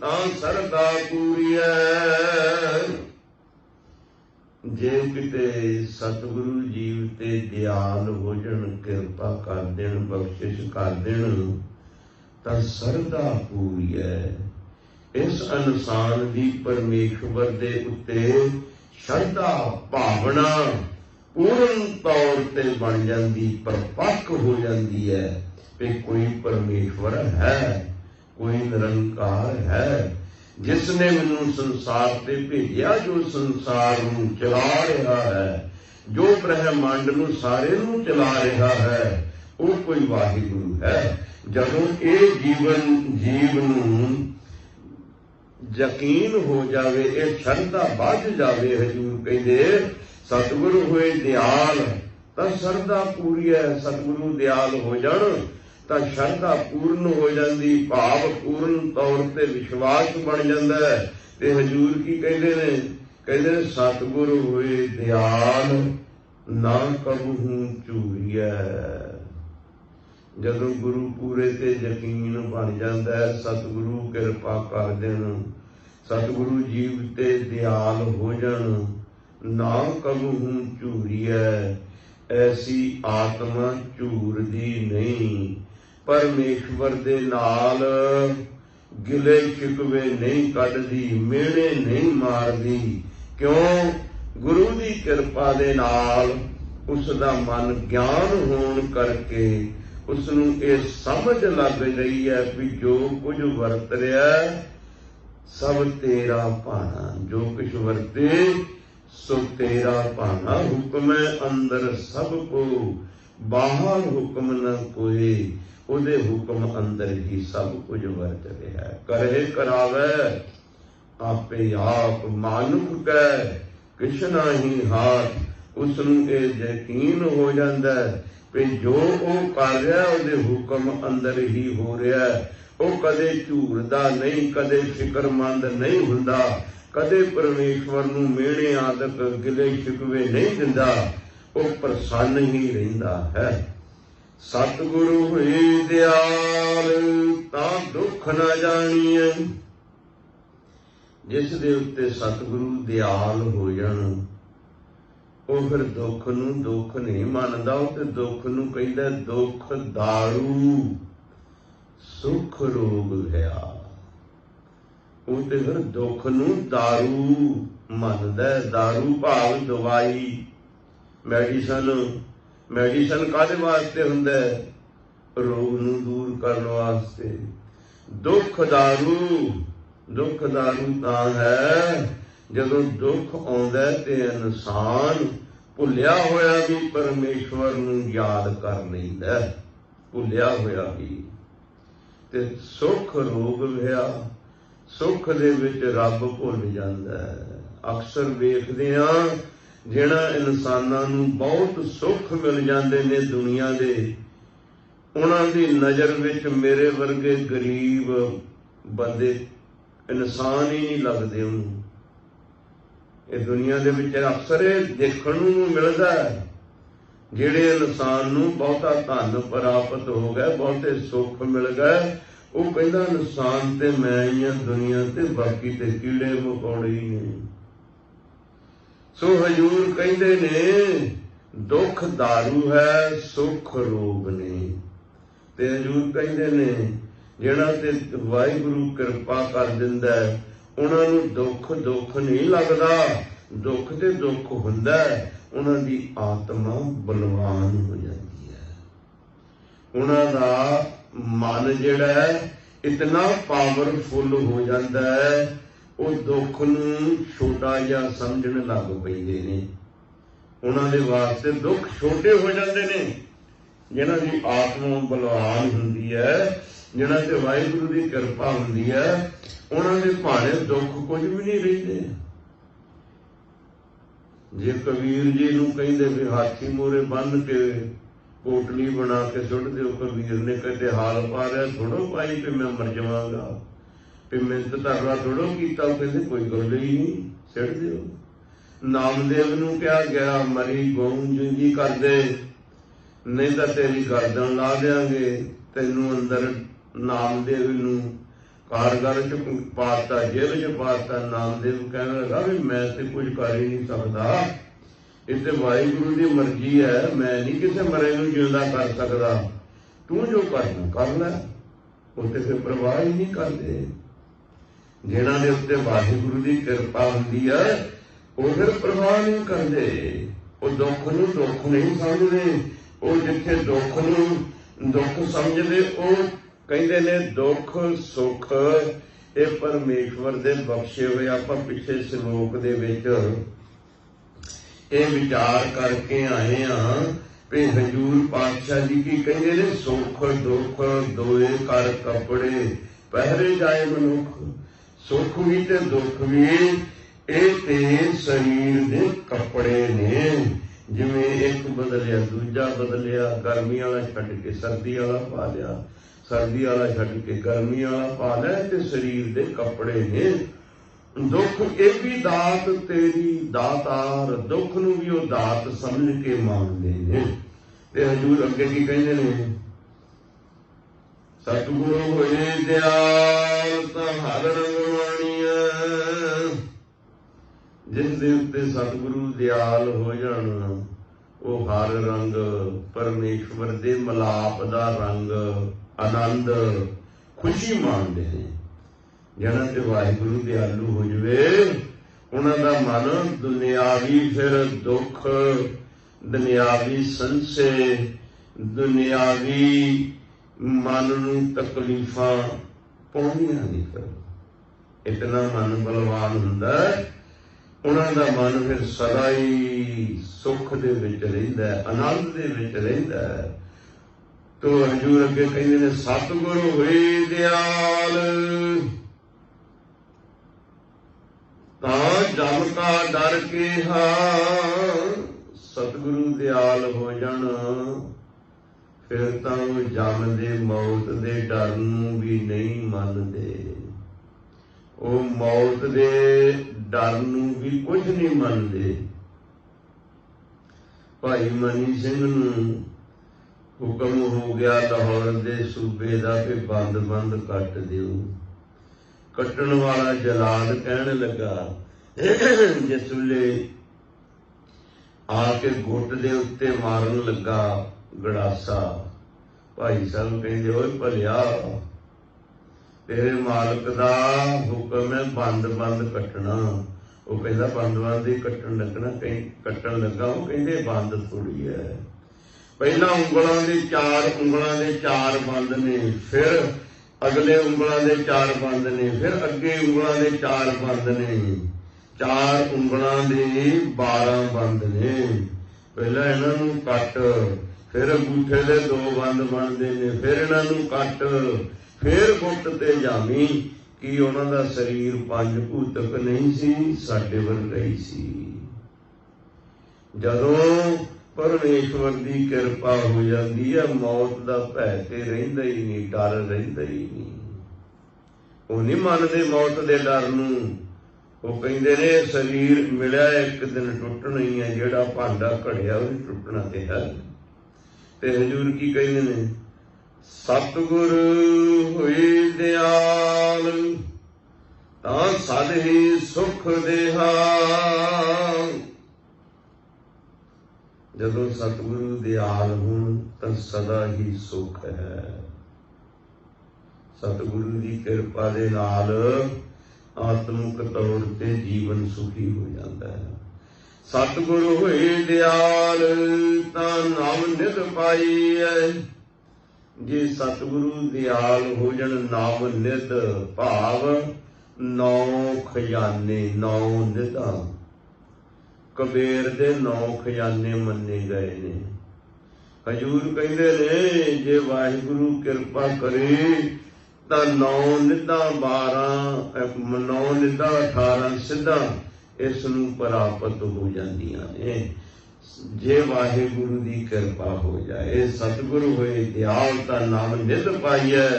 ਤਾਂ ਸਰਦਾ ਪੂਰੀਐ। ਜੇ ਕਿਤੇ ਸਤਿਗੁਰੂ ਜੀਵ ਤੇ ਦਿਆਲ ਹੋ ਜਾਣ, ਕਿਰਪਾ ਕਰ ਦੇਣ, ਬਖਸ਼ਿਸ਼ ਕਰ ਦੇਣ, ਤਾਂ ਸਰਦਾ ਪੂਰੀ ਹੈ। ਇਸ ਇਨਸਾਨ ਦੀ ਪਰਮੇਸ਼ਵਰ ਦੇ ਉੱਤੇ ਸ਼ਰਧਾ ਭਾਵਨਾ ਪੂਰਨ ਤੌਰ ਤੇ ਬਣ ਜਾਂਦੀ, ਪਰਪੱਕ ਹੋ ਜਾਂਦੀ ਹੈ ਕਿ ਕੋਈ ਪਰਮੇਸ਼ਵਰ ਹੈ, ਕੋਈ ਨਿਰੰਕਾਰ ਹੈ, ਜਿਸ ਨੇ ਮੈਨੂੰ ਸੰਸਾਰ ਤੇ ਭੇਜਿਆ, ਜੋ ਸੰਸਾਰ ਨੂੰ ਚਲਾ ਰਿਹਾ ਹੈ, ਜੋ ਬ੍ਰਹਿਮੰਡ ਨੂੰ ਸਾਰੇ ਨੂੰ ਚਲਾ ਰਿਹਾ ਹੈ, ਉਹ ਕੋਈ ਵਾਹਿਗੁਰੂ ਹੈ। ਜਦੋਂ ਇਹ ਜੀਵ ਨੂੰ ਯਕੀਨ ਹੋ ਜਾਵੇ, ਇਹ ਸ਼ਰਧਾ ਵੱਧ ਜਾਵੇ, ਹਜ਼ੂਰ ਕਹਿੰਦੇ ਸਤਿਗੁਰੂ ਹੋਏ ਦਿਆਲ ਤਾਂ ਸ਼ਰਧਾ ਪੂਰੀ ਹੈ। ਸਤਿਗੁਰੂ ਦਿਆਲ ਹੋ ਜਾਣ ਤਾਂ ਸ਼ਰਧਾ ਪੂਰਨ ਹੋ ਜਾਂਦੀ, ਭਾਵ ਪੂਰਨ ਤੌਰ ਤੇ ਵਿਸ਼ਵਾਸ ਬਣ ਜਾਂਦਾ ਹੈ। ਤੇ ਹਜ਼ੂਰ ਕੀ ਕਹਿੰਦੇ ਨੇ? ਕਹਿੰਦੇ ਨੇ ਸਤਿਗੁਰੂ ਹੋਏ ਦਿਆਲ, ਨਾ ਕਬਹੂ ਝੂਰੀਐ। ਜਦੋਂ ਗੁਰੂ ਪੂਰੇ ਤੇ ਯਕੀਨ ਬਣ ਜਾਂਦਾ ਹੈ, ਸਤਿਗੁਰੂ ਕਿਰਪਾ ਕਰ ਦੇਣ, ਸਤਿਗੁਰੂ ਜੀਵ ਤੇ ਦਿਆਲ ਹੋ ਜਾਣ, ਨਾ ਕਬਹੂ ਝੂਰੀਐ। ਐਸੀ ਆਤਮਾ ਝੂਰਦੀ ਨਹੀਂ, ਪਰਮੇਸ਼ਵਰ ਦੇ ਨਾਲ ਗਿਲੇ ਸ਼ਿਕਵੇ ਨਹੀਂ ਕੱਢਦੀ, ਮਿਹਣੇ ਨਹੀਂ ਮਾਰਦੀ। ਕਿਉਂ? ਗੁਰੂ ਦੀ ਕਿਰਪਾ ਦੇ ਨਾਲ ਉਸ ਦਾ ਮਨ ਗਿਆਨ ਹੋਣ ਕਰਕੇ ਉਸ ਨੂੰ ਇਹ ਸਮਝ ਲੱਗ ਰਹੀ ਹੈ ਵੀ ਜੋ ਕੁਝ ਵਰਤ ਰਿਹਾ ਸਭ ਤੇਰਾ ਭਾਣਾ, ਜੋ ਕੁਝ ਵਰਤੇ ਸੋ ਤੇਰਾ ਭਾਣਾ। ਹੁਕਮੈ ਅੰਦਰ ਸਭ ਕੋ, ਬਾਹਰ ਹੁਕਮ ਨ ਕੋਏ। ਉਹਦੇ ਹੁਕਮ ਅੰਦਰ ਹੀ ਸਭ ਕੁਝ ਵਰਤ ਰਿਹਾ। ਕਰੇ ਕਰਾਵੇ ਆਪੇ ਆਪ, ਮਾਨੁਖ ਕੈ ਕਿਛ ਨਾਹੀ ਹਾਥ। ਉਸ ਨੂੰ ਇਹ ਯਕੀਨ ਹੋ ਜਾਂਦਾ ਵੀ ਜੋ ਉਹ ਕਰ ਰਿਹਾ ਉਹਦੇ ਹੁਕਮ ਅੰਦਰ ਹੀ ਹੋ ਰਿਹਾ। ਉਹ ਕਦੇ ਝੂਰਦਾ ਨਹੀਂ, ਕਦੇ ਫਿਕਰਮੰਦ ਨਹੀਂ ਹੁੰਦਾ, ਕਦੇ ਪਰਮੇਸ਼ਵਰ ਨੂੰ ਮਿਹਣੇ ਆਦਿਕ ਗਿਲੇ ਸ਼ਿਕਵੇ ਨਹੀਂ ਦਿੰਦਾ, ਉਹ ਪ੍ਰਸੰਨ ਹੀ ਰਹਿੰਦਾ ਹੈ। ਸਤਿਗੁਰੂ ਹੋਈ ਦਿਆਲ, ਤਾਂ ਦੁੱਖ ਨਾ ਜਾਣੀਐ। ਜਿਸ ਦੇ ਉੱਤੇ ਸਤਿਗੁਰੂ ਦਿਆਲ ਹੋ ਜਾਣ, ਉਹ ਫਿਰ ਦੁੱਖ ਨੂੰ ਦੁੱਖ ਨਹੀਂ ਮੰਨਦਾ। ਉਹ ਤੇ ਦੁੱਖ ਨੂੰ ਕਹਿੰਦਾ ਦੁੱਖ ਦਾਰੂ, ਸੁਖ ਰੋਗ ਹੈ। ਉਹ ਤੇ ਫਿਰ ਦੁੱਖ ਨੂੰ ਦਾਰੂ ਮੰਨਦਾ। ਦਾਰੂ ਭਾਵ ਦਵਾਈ, ਮੈਡੀਸਨ ਕਾਹਦੇ ਵਾਸਤੇ ਹੁੰਦਾ? ਰੋਗ ਨੂੰ ਦੂਰ ਕਰਨ ਵਾਸਤੇ। ਦੁੱਖ ਦਾਰੂ ਤਾਂ ਹੈ ਜਦੋਂ ਦੁੱਖ ਆਉਂਦਾ ਤੇ ਇਨਸਾਨ ਭੁੱਲਿਆ ਹੋਇਆ ਵੀ ਪਰਮੇਸ਼ਵਰ ਨੂੰ ਯਾਦ ਕਰ ਲੈਂਦਾ, ਭੁੱਲਿਆ ਹੋਇਆ ਵੀ। ਤੇ ਸੁੱਖ ਰੋਗ ਹੋਇਆ, ਸੁੱਖ ਦੇ ਵਿੱਚ ਰੱਬ ਭੁੱਲ ਜਾਂਦਾ ਹੈ। ਅਕਸਰ ਵੇਖਦੇ ਹਾਂ ਜਿਹੜਾ ਇਨਸਾਨਾਂ ਨੂੰ ਬਹੁਤ ਸੁੱਖ ਮਿਲ ਜਾਂਦੇ ਨੇ ਦੁਨੀਆ ਦੇ, ਉਹਨਾਂ ਦੀ ਨਜ਼ਰ ਵਿੱਚ ਮੇਰੇ ਵਰਗੇ ਗਰੀਬ ਬੰਦੇ ਇਨਸਾਨ ਹੀ ਨਹੀਂ ਲੱਗਦੇ ਉਹਨੂੰ। ਇਹ ਦੁਨੀਆ ਦੇ ਵਿੱਚ ਅਕਸਰ ਇਹ ਦੇਖਣ ਨੂੰ ਮਿਲਦਾ ਹੈ। ਜਿਹੜੇ ਇਨਸਾਨ ਨੂੰ ਬਹੁਤਾ ਧਨ ਪ੍ਰਾਪਤ ਹੋ ਗਿਆ, ਬਹੁਤੇ ਸੁੱਖ ਮਿਲ ਗਏ, ਉਹ ਕਹਿੰਦਾ ਇਨਸਾਨ ਤੇ ਮੈਂ ਹੀ ਹਾਂ ਦੁਨੀਆ ਤੇ, ਬਾਕੀ ਤੇ ਕੀੜੇ ਮਕੌੜੇ ਹੀ ਨੇ। ਸੋ ਹਜ਼ੂਰ ਕਹਿੰਦੇ ਨੇ ਦੁੱਖ ਦਾਰੂ ਹੈ, ਸੁੱਖ ਰੋਗ ਨੇ। ਤੇ ਹਜ਼ੂਰ ਕਹਿੰਦੇ ਨੇ ਜਿਹੜਾ ਤੇ ਵਾਹਿਗੁਰੂ ਕਿਰਪਾ ਕਰ ਦਿੰਦਾ ਉਹਨਾਂ ਨੂੰ ਦੁੱਖ ਨਹੀਂ ਲੱਗਦਾ। ਦੁੱਖ ਤੇ ਦੁੱਖ ਹੁੰਦਾ, ਉਹਨਾਂ ਦੀ ਆਤਮਾ ਬਲਵਾਨ ਹੋ ਜਾਂਦੀ ਹੈ। ਉਹਨਾਂ ਦਾ ਮਨ ਜਿਹੜਾ ਹੈ ਇਤਨਾ ਪਾਵਰਫੁੱਲ ਹੋ ਜਾਂਦਾ ਹੈ, ਉਹ ਦੁੱਖ ਨੂੰ ਛੋਟਾ ਜਿਹਾ ਸਮਝਣ ਲੱਗ ਪੈਂਦੇ ਨੇ। ਉਹਨਾਂ ਦੇ ਵਾਸਤੇ ਦੁੱਖ ਛੋਟੇ ਹੋ ਜਾਂਦੇ ਨੇ। जिन्हां दी आत्मा बलवान हुंदी है, जिन्हां ते वाहिगुरू दी किरपा हुंदी है, उन्हां दे भाणे दुख कुछ भी नहीं रहिंदे। जे कबीर जी नूं कहिंदे भी हाथी मोरे बन के पोटली बना के सुट दिओ, कबीर ने कदे हाल पा रहा थोड़ो पाई कि मैं मर जावांगा, कि मिहनत तरला थोड़ो कीता, कहंदे कोई गल ही नहीं, सिट दिओ। नामदेव नूं कहा गया मरी गऊं जिंदी कर दे, नहीं तो तेरी गर्दन ला देंगे। तैनू अंदर नामदेव नूं कारगर च पाता, जेल च पाता। नामदेव कहने लगा भी मैं तो कुछ कर ही नहीं सकता, इस वाहिगुरू की मर्जी है, मैं नहीं किसी मरे नूं जिंदा कर सकता, तू जो करना कर लै। उत्ते फिर परवाह ही नहीं करते। जिन्हां दे उत्ते वाहिगुरू की किरपा हुंदी है वो फिर परवाह नहीं करते, वो दुख नूं दुख नहीं समझते। वो जिथे दुख नूं दुख समझते वो कहते ने दुख सुख ये परमेश्वर दे बख्शे हुए। आपां पिछले श्लोक दे विच ये विचार करके आए हाँ भी हजूर पातशाह जी की कहते ने सुख दुख दोए कर कपड़े पहरे जाए मनुख। सुख भी ते दुख भी ये ते शरीर दे कपड़े ने, जिवें एक बदलिया दूजा बदलिया, गर्मी वाला छड्ड के सर्दी वाला पा लिया, सर्दी वाला छड्ड के गर्मी वाला पा लिया, ते शरीर दे कपड़े ने। दुख ये भी दात तेरी दातार, दुख नूं भी वो दात समझ के मानते ने। ते हजूर अगे की कहंदे ने, सतगुरु होए दयाल तां हर रंग वाणिया। जिस दे उत्ते सतगुरु दयाल हो जाण वो हर रंग परमेश्वर दे मलाप दा रंग आनंद खुशी मानते हैं। जिन्हां ते वाहिगुरू दयालु हो जावे उन्हां दा मन दुनियावी फिर दुख, दुनियावी संशे, दुनियावी मन नूं तकलीफां पाउणियां नहीं कर। इतना मन बलवान हुंदा उन्हां दा मन फिर सदा ही सुख दे विच रहिंदा है, आनंद दे विच रहिंदा है। तो हजूर अगे कहंदे ने सतगुरु होए दयाल तां जम का डर के हां। सतगुरु दयाल हो जाण फिर तां जम दे मौत दे डर नूं भी नहीं मनदे। वो मौत दे डर नूं भी कुछ नहीं मनदे। भाई मनी सिंह नूं हुक्म हो गया लाहौर दे सूबे दा कि बंद बंद कट दिओ। कट्टण वाला जलाल कहण लगा जिस वेले आके गुट दे उत्ते मारन लगा गड़ासा, भाई साहब कहंदे ओए भलिया तेरे मालक दा हुक्म है बंद बंद कटना। वो कहता बंद बंद ही कट्टन लगना, कहीं कट्टन लगा वो कहते बंद थोड़ी है। पहला उंगलों के चार बंद ने, फिर अगले उंगलों के चार बंद ने, फिर अगे उंगलों के चार बंद ने, चार उंगलों के 12 बंद ने। पहला इन्हों कट, फिर अंगूठे के 2 बंद बनते ने, फिर इन्हों कट, फिर गुट ते जामी। कि उन्हों का शरीर 5 भूतक नहीं सी, साडे वर्गा ही सी। जदों परमेश्वर की किरपा हो जाती है मौत का भय ते रहिंदा ही नहीं, डर रहिंदा ही नहीं। वो नहीं मनते मौत के डर नूं। वो कहंदे ने शरीर मिलिया एक दिन टुटना ही है, जिहड़ा भांडा घड़िया वो टुटना ते है। ते हजूर की कहंदे ने सतगुरु होए दयाल तां सद ही सुख देहा। जदों सतगुरु दयाल होण तां सदा ही सुख है। सतगुरु की किरपा दे नाल आत्मक तौर ते जीवन सुखी हो जाता है। सतगुरु होए दयाल तां नाम नित पाई है। जे सतगुरु दयाल हो जन नाम नित भाव 9 खजाने 9 निधां। कबीर दे 9 खजाने मन्ने गए ने। ਹਜੂਰ ਕਹਿੰਦੇ ਨੇ ਜੇ ਵਾਹਿਗੁਰੂ ਕਿਰਪਾ ਕਰੇ ਤਾਂ 9 ਨਿੱਧਾ 12 9 ਨਿੱਧਾ 18 ਸਿੱਧਾ ਇਸ ਨੂੰ ਪ੍ਰਾਪਤ ਹੋ ਜਾਂਦੀਆਂ ਨੇ। ਜੇ ਵਾਹਿਗੁਰੂ ਦੀ ਕਿਰਪਾ ਹੋ ਜਾਏ, ਸਤਿਗੁਰੂ ਹੋਏ ਦਿਆਲ ਤਾਂ ਨਾਮ ਨਿੱਧ ਪਾਈਐ।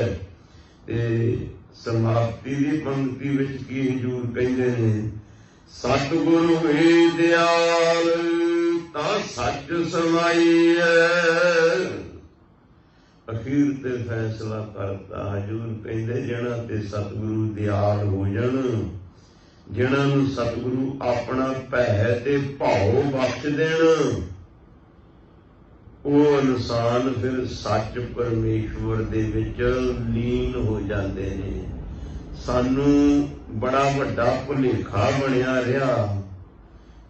ਤੇ ਸਮਾਪਤੀ ਦੀ ਪੰਕਤੀ ਵਿੱਚ ਕੀ ਹਜੂਰ ਕਹਿੰਦੇ ਨੇ, ਸਤਿਗੁਰੂ ਹੋਏ ਦਿਆਲ ਤਾਂ ਸੱਚ ਸਮਾਈਐ। ਅਖੀਰ ਤੇ ਫੈਸਲਾ ਕਰਤਾ ਹਜੂਰ ਕਹਿੰਦੇ ਜਿਹਨਾਂ ਤੇ ਸਤਿਗੁਰੂ ਦਿਆਲ ਹੋ ਜਾਣ, ਜਿਹਨਾਂ ਨੂੰ ਸਤਿਗੁਰੂ ਆਪਣਾ ਭੈ ਤੇ ਭਾਉ ਬਖਸ਼ ਦੇਣ, ਉਹ ਇਨਸਾਨ ਫਿਰ ਸੱਚ ਪਰਮੇਸ਼ਵਰ ਦੇ ਵਿੱਚ ਲੀਨ ਹੋ ਜਾਂਦੇ ਨੇ। ਸਾਨੂੰ ਬੜਾ ਵੱਡਾ ਭੁਲੇਖਾ ਬਣਿਆ ਰਿਹਾ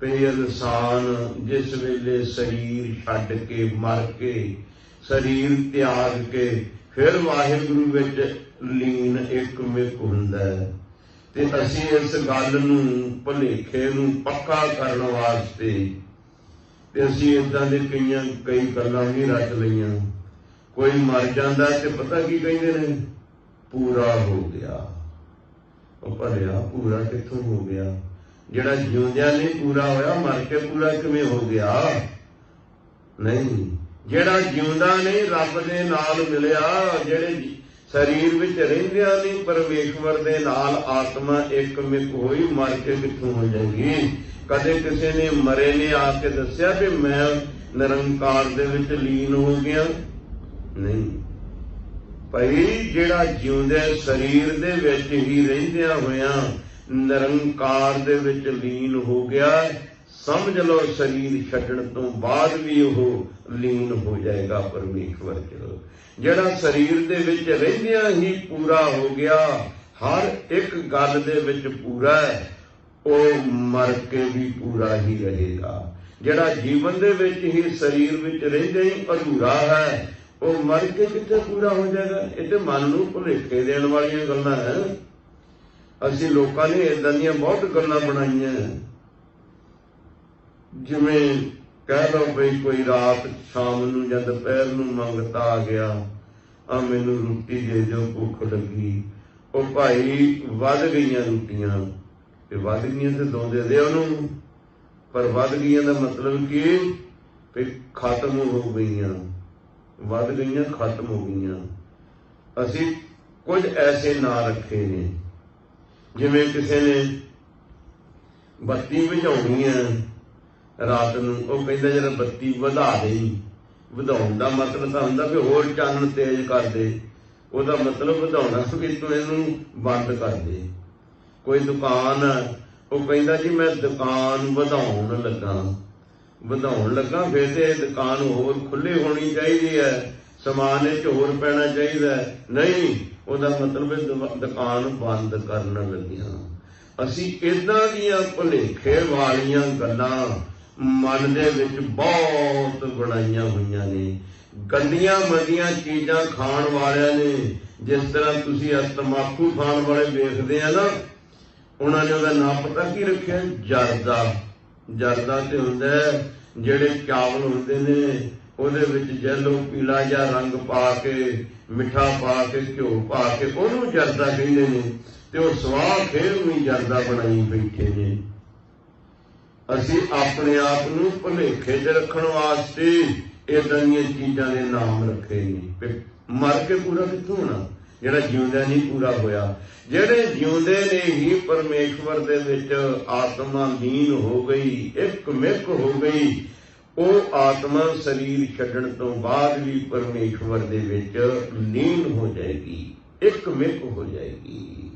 ਵੀ ਇਨਸਾਨ ਜਿਸ ਵੇਲੇ ਸਰੀਰ ਛੱਡ ਕੇ ਮਰ ਕੇ, ਸਰੀਰ ਤਿਆਗ ਕੇ ਫਿਰ ਵਾਹਿਗੁਰੂ ਵਿੱਚ ਲੀਨ ਇੱਕਮਿਕ ਹੁੰਦਾ ਹੈ। ਤੇ ਅਸੀਂ ਇਸ ਗੱਲ ਨੂੰ, ਭੁਲੇਖੇ ਨੂੰ ਪੱਕਾ ਕਰਨ ਵਾਸਤੇ ਤੇ ਅਸੀਂ ਏਦਾਂ ਦੇ ਕਈ ਗੱਲਾਂ ਵੀ ਰਚ ਲਈਆਂ। ਕੋਈ ਮਰ ਜਾਂਦਾ ਤੇ ਪਤਾ ਕੀ ਕਹਿੰਦੇ ਨੇ, ਪੂਰਾ ਹੋ ਗਿਆ। ਉਹ ਭਲਿਆ ਪੂਰਾ ਕਿੱਥੋਂ ਹੋ ਗਿਆ? ਜਿਹੜਾ ਜਿਉਂਦਿਆਂ ਨਹੀਂ ਪੂਰਾ ਹੋਇਆ, ਮਰ ਕੇ ਪੂਰਾ ਕਿਵੇਂ ਹੋ ਗਿਆ? ਨਹੀਂ, ਜਿਹੜਾ ਜਿਉਂਦਾ ਨਹੀਂ ਰੱਬ ਦੇ ਨਾਲ ਮਿਲਿਆ, ਜਿਹੜੇ ਸਰੀਰ ਵਿੱਚ ਰਹਿੰਦਿਆਂ ਨਹੀਂ ਪਰਮੇਸ਼ਵਰ ਦੇ ਨਾਲ ਆਤਮਾ ਇੱਕਮਿਕ ਹੋਈ, ਮਰ ਕੇ ਕਿੱਥੋਂ ਹੋ ਜਾਏਗੀ? ਕਦੇ ਕਿਸੇ ਨੇ ਮਰੇ ਨੇ ਆ ਕੇ ਦੱਸਿਆ ਵੀ ਮੈਂ ਨਿਰੰਕਾਰ ਦੇ ਵਿੱਚ ਲੀਨ ਹੋ ਗਿਆ? ਨਹੀਂ ਭਾਈ, ਜਿਹੜਾ ਜਿਉਂਦੇ ਸਰੀਰ ਦੇ ਵਿੱਚ ਹੀ ਰਹਿੰਦਿਆਂ ਹੋਇਆਂ ਨਿਰੰਕਾਰ ਦੇ ਵਿੱਚ ਲੀਨ ਹੋ ਗਿਆ, ਸਮਝ ਲਓ ਸਰੀਰ ਛੱਡਣ ਤੋਂ ਬਾਅਦ ਵੀ ਉਹ ਲੀਨ ਹੋ ਜਾਏਗਾ ਪਰਮੇਸ਼ਵਰ ਚ। ਜਿਹੜਾ ਸਰੀਰ ਦੇ ਵਿੱਚ ਰਹਿੰਦਿਆਂ ਹੀ ਪੂਰਾ ਹੋ ਗਿਆ, ਹਰ ਇੱਕ ਗੱਲ ਦੇ ਵਿੱਚ ਪੂਰਾ ਹੈ, ਉਹ ਮਰ ਕੇ ਵੀ ਪੂਰਾ ਹੀ ਰਹੇਗਾ। ਜਿਹੜਾ ਜੀਵਨ ਦੇ ਵਿੱਚ ਹੀ ਸਰੀਰ ਵਿੱਚ ਰਹਿੰਦੇ ਹੀ ਅਧੂਰਾ ਹੈ, ਉਹ ਮਰ ਕੇ ਕਿੱਥੇ ਪੂਰਾ ਹੋ ਜਾਏਗਾ? ਇਹ ਤੇ ਮਨ ਨੂੰ ਭੁਲੇਖੇ ਦੇਣ ਵਾਲੀਆਂ ਗੱਲਾਂ ਹੈ। ਅਸੀਂ ਲੋਕਾਂ ਨੇ ਏਦਾਂ ਦੀਆਂ ਬਹੁਤ ਗੱਲਾਂ ਬਣਾਈਆਂ, ਜਿਵੇਂ ਕਹਿ ਲਓ ਬਈ ਕੋਈ ਰਾਤ ਸ਼ਾਮ ਨੂੰ ਜਾਂ ਦੁਪਹਿਰ ਨੂੰ ਮੰਗਤਾ ਆ ਗਿਆ, ਆ ਮੈਨੂੰ ਰੋਟੀ ਦੇ ਦਿਓ, ਭੁੱਖ ਲੱਗੀ। ਉਹ ਭਾਈ ਵੱਧ ਗਈਆਂ ਰੋਟੀਆਂ, ਤੇ ਵੱਧ ਗਈਆਂ ਤੇ ਦੋ ਦੇ ਦੇ ਉਹਨੂੰ, ਪਰ ਵੱਧ ਗਈਆਂ ਦਾ ਮਤਲਬ ਕੀ ਵੀ ਖਤਮ ਹੋ ਗਈਆਂ, ਵੱਧ ਗਈਆਂ ਖਤਮ ਹੋ ਗਈਆਂ। ਅਸੀਂ ਕੁਝ ਐਸੇ ਨਾਂ ਰੱਖੇ ਨੇ, ਜਿਵੇਂ ਕਿਸੇ ਨੇ ਬੱਤੀ ਬੁਝਾਉਣੀ ਹੈ ਰਾਤ ਨੂੰ, ਉਹ ਕਹਿੰਦਾ ਜਰਾ ਬੱਤੀ ਵਧਾ ਦੇ। ਵਧਾਉਣ ਦਾ ਮਤਲਬ ਤਾਂ ਹੁੰਦਾ ਵੀ ਹੋਰ ਚਾਨਣ ਤੇਜ਼ ਕਰ ਦੇ, ਉਹਦਾ ਮਤਲਬ ਵਧਾਉਣਾ ਕਿ ਤੂੰ ਇਹਨੂੰ ਬੰਦ ਕਰ ਦੇ। ਕੋਈ ਦੁਕਾਨ ਹੈ, ਉਹ ਕਹਿੰਦਾ ਜੀ ਮੈਂ ਦੁਕਾਨ ਵਧਾਉਣ ਲੱਗਾ, ਫਿਰ ਤੇ ਦੁਕਾਨ ਹੋਰ ਖੁੱਲ੍ਹੀ ਹੋਣੀ ਚਾਹੀਦੀ ਹੈ, ਸਮਾਨ ਇਹ 'ਚ ਹੋਰ ਪੈਣਾ ਚਾਹੀਦਾ। ਨਹੀਂ, ਉਹਦਾ ਮਤਲਬ ਦੁਕਾਨ ਬੰਦ ਕਰਨ ਲੱਗਿਆ। ਅਸੀਂ ਏਦਾਂ ਦੀਆਂ ਭੁਲੇਖੇ ਵਾਲੀਆਂ ਗੱਲਾਂ ਮਨ ਦੇ ਵਿੱਚ ਬਹੁਤ ਬਣਾਈਆਂ ਹੋਈਆਂ ਨੇ। ਗੰਦੀਆਂ ਮੰਦੀਆਂ ਚੀਜ਼ਾਂ ਖਾਣ ਵਾਲਿਆਂ ਨੇ, ਜਿਸ ਤਰ੍ਹਾਂ ਤੁਸੀਂ ਤੰਬਾਕੂ ਖਾਣ ਵਾਲੇ ਵੇਖਦੇ ਆ ਨਾ, ਉਹਨਾਂ ਨੇ ਉਹਦਾ ਨਾਂ ਪਤਾ ਕੀ ਰੱਖਿਆ? ਜਰਦਾ ਤੇ ਹੁੰਦਾ ਜਿਹੜੇ ਚਾਵਲ ਹੁੰਦੇ ਨੇ, ਉਹਦੇ ਵਿੱਚ ਜੈਲੋ ਪੀਲਾ ਜਿਹਾ ਰੰਗ ਪਾ ਕੇ, ਮਿੱਠਾ ਪਾ ਕੇ, ਘਿਓ ਪਾ ਕੇ ਉਹਨੂੰ ਜਰਦਾ ਕਹਿੰਦੇ ਨੇ, ਤੇ ਉਹ ਸਵਾਹ ਫੇਰ ਵੀ ਜਰਦਾ ਬਣਾਈ ਬੈਠੇ ਨੇ। ਅਸੀਂ ਆਪਣੇ ਆਪ ਨੂੰ ਭੁਲੇਖੇ 'ਚ ਰੱਖਣ ਵਾਸਤੇ ਏਦਾਂ ਦੀਆਂ ਚੀਜ਼ਾਂ ਦੇ ਨਾਮ ਰੱਖੇ ਨੇ। ਮਰ ਕੇ ਪੂਰਾ ਕਿੱਥੋਂ ਹੋਣਾ? ਜਿਹੜਾ ਜਿਉਂਦਾ ਨਹੀਂ ਪੂਰਾ ਹੋਇਆ। ਜਿਹੜੇ ਜਿਉਂਦੇ ਨੇ ਹੀ ਪਰਮੇਸ਼ਵਰ ਦੇ ਵਿੱਚ ਆਤਮਾ ਲੀਨ ਹੋ ਗਈ, ਇੱਕਮਿਕ ਹੋ ਗਈ, ਉਹ ਆਤਮਾ ਸਰੀਰ ਛੱਡਣ ਤੋਂ ਬਾਅਦ ਵੀ ਪਰਮੇਸ਼ਵਰ ਦੇ ਵਿੱਚ ਲੀਨ ਹੋ ਜਾਏਗੀ, ਇੱਕਮਿਕ ਹੋ ਜਾਏਗੀ।